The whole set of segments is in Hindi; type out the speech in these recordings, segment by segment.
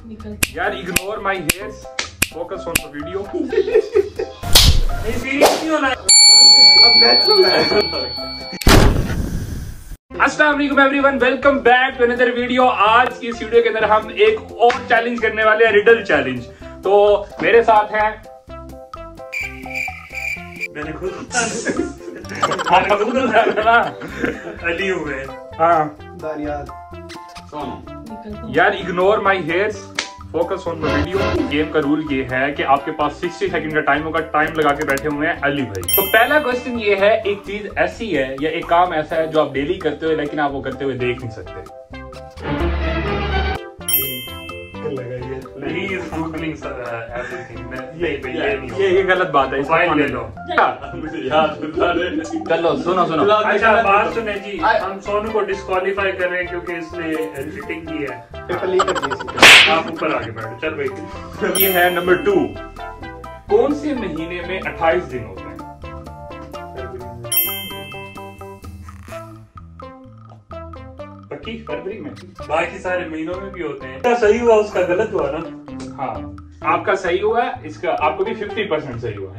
यार ignore my hairs, focus on the video. अस्सलाम वालेकुम everyone, welcome back to another video. आज की इस वीडियो के अंदर हम एक और चैलेंज करने वाले हैं, रिडल चैलेंज। तो मेरे साथ हैं मैंने खुद अली हुए यार ignore my hairs, focus on the video. Game का रूल ये है कि आपके पास 60 सेकंड का टाइम होगा। टाइम लगा के बैठे हुए हैं अली भाई। तो पहला क्वेश्चन ये है, एक चीज ऐसी है या एक काम ऐसा है जो आप डेली करते हो लेकिन आप वो करते हुए देख नहीं सकते। ये गलत बात है, ले लो। चलो सुनो सुनो। अच्छा बात सुने जी, हम सोनू को डिस्क्वालीफाई कर रहे हैं क्योंकि इसने एडिटिंग की है। आप ऊपर आगे बैठो, चल भाई। ये है नंबर 2। कौन से महीने में 28 दिन होते हैं? पक्की फरवरी में? बाकी सारे महीनों में भी होते हैं। क्या सही हुआ उसका गलत हुआ ना? हाँ आपका सही हुआ, इसका आपको भी 50% सही हुआ।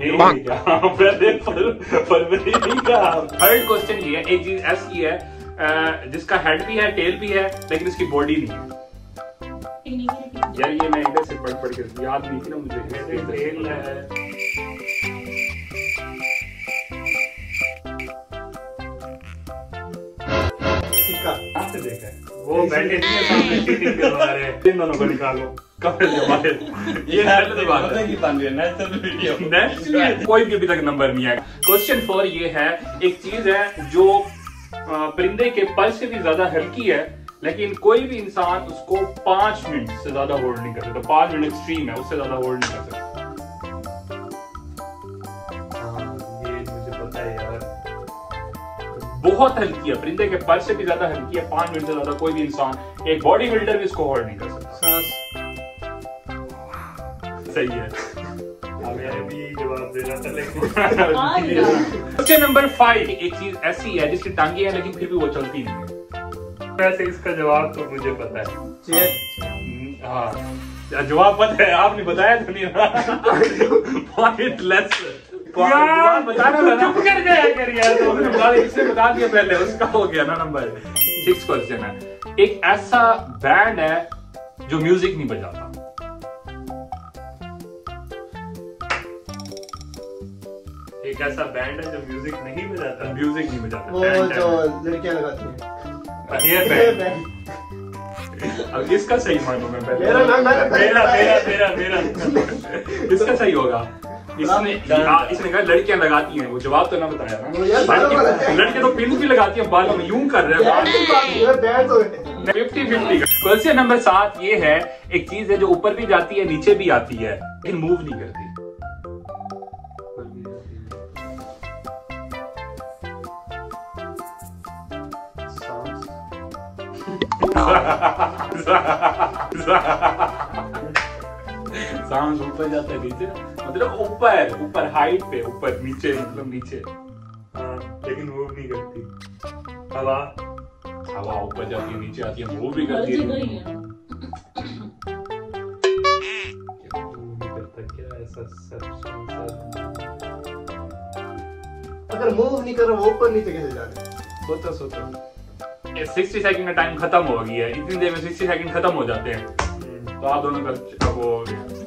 फरवरी नहीं कहा। थर्ड क्वेश्चन ये है, एक चीज ऐसी है जिसका हेड भी है, टेल भी है, लेकिन इसकी बॉडी नहीं है। यार ये मैं इधर से पढ़ के याद नहीं थी ना मुझे। टेल है, से देखा है वो बैठे नहीं है सामने चीटिंग करवा रहे हैं। इन दोनों को निकालो। ये कोई भी अभी तक नंबर नहीं आया। क्वेश्चन 4 ये है, एक चीज है जो परिंदे के पर से भी ज्यादा हल्की है, लेकिन कोई भी इंसान उसको 5 मिनट से ज्यादा होल्ड नहीं कर सकता। 5 मिनट एक्सट्रीम है, उससे ज्यादा होल्ड नहीं कर सकता। ये मुझे पता है यार। बहुत हल्की है, परिंदे के पर से भी ज्यादा हल्की है। 5 मिनट से ज्यादा कोई भी इंसान, एक बॉडी बिल्डर भी इसको होल्ड नहीं कर सकता। सही है। मैंने भी यही जवाब देना था लेकिन क्वेश्चन नंबर 5, एक चीज ऐसी है जिसकी टांगे हैं लेकिन फिर भी वो चलती नहीं है। वैसे इसका जवाब तो मुझे पता है। हाँ जवाब पता है, आपने बताया तो नहीं। पॉइंटलेस यार बताना था ना। चुप कर गया कर यार। तो इसने बता दिया पहले, उसका हो गया ना नंबर। 6 क्वेश्चन है, एक ऐसा बैंड है जो म्यूजिक नहीं बजाता। एक ऐसा बैंड है जो म्यूजिक नहीं बजाता। म्यूजिक नहीं बजाता, वो जो लड़कियां लगाती हैं। Hair band. अब इसका सही मानो मैं पहले। मेरा इसका सही होगा। इसने कहा लड़कियां लगाती हैं, वो जवाब तो ना बताया ना। लड़के तो पिन भी लगाती हैं बालों में, यूं कर रहे हैं। 50-50 का। क्वेश्चन नंबर 7 ये है, एक चीज है जो ऊपर भी जाती है नीचे भी आती है लेकिन मूव नहीं करती। सांस ऊपर जाता है नीचे, मतलब ऊपर हाइट पे, ऊपर नीचे मतलब नीचे। लेकिन मूव नहीं करती। हवा ऊपर जाती है नीचे आती है, मूव भी करती है। क्या ऐसा अगर मूव नहीं कर रहा वो ऊपर नीचे कैसे जा रहे? सोचो 60 सेकंड का टाइम खत्म हो गया है। इतनी देर में 60 सेकंड खत्म हो जाते हैं। तो आप दोनों का वो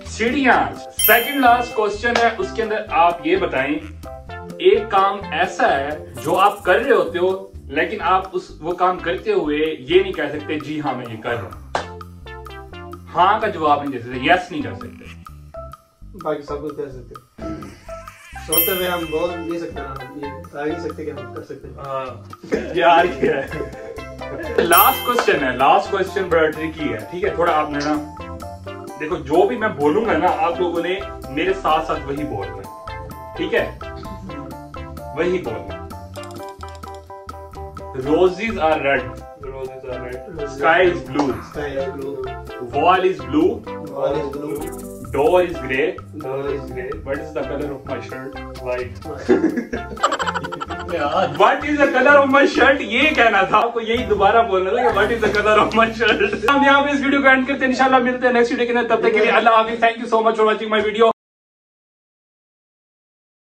सीढ़ियां। सेकंड लास्ट क्वेश्चन है, उसके अंदर आप ये बताएं, एक काम ऐसा है जो आप कर रहे होते हो लेकिन आप वो काम करते हुए ये नहीं कह सकते जी हाँ मैं ये कर रहा हूं। हाँ का जवाब नहीं दे सकते, यस नहीं कर सकते, बाकी सब कुछ कर सकते। सोचते हुए हम बोल नहीं सकते ना, ये आ नहीं सकते कि हम कर सकते। यार क्या है। लास्ट क्वेश्चन है, लास्ट क्वेश्चन बड़ा ट्रिकी है। ठीक है, थोड़ा आपने ना देखो, जो भी मैं बोलूंगा ना आप लोगों ने मेरे साथ साथ वही बोलना है। ठीक है, वही बोलना। Roses are red, sky is blue, sky is blue, wall is blue, wall is blue, Door is grey. Door is grey. What is the color of my shirt? White. What is the color of my shirt? ये कहना था आपको, यही दोबारा बोलना था कि what is the color of my shirt. हम यहाँ पे इस वीडियो को एंड करते हैं, इंशाल्लाह मिलते हैं नेक्स्ट वीडियो के अंदर, तब तक के लिए अल्लाह हाफिज़. Thank you so much for watching my video.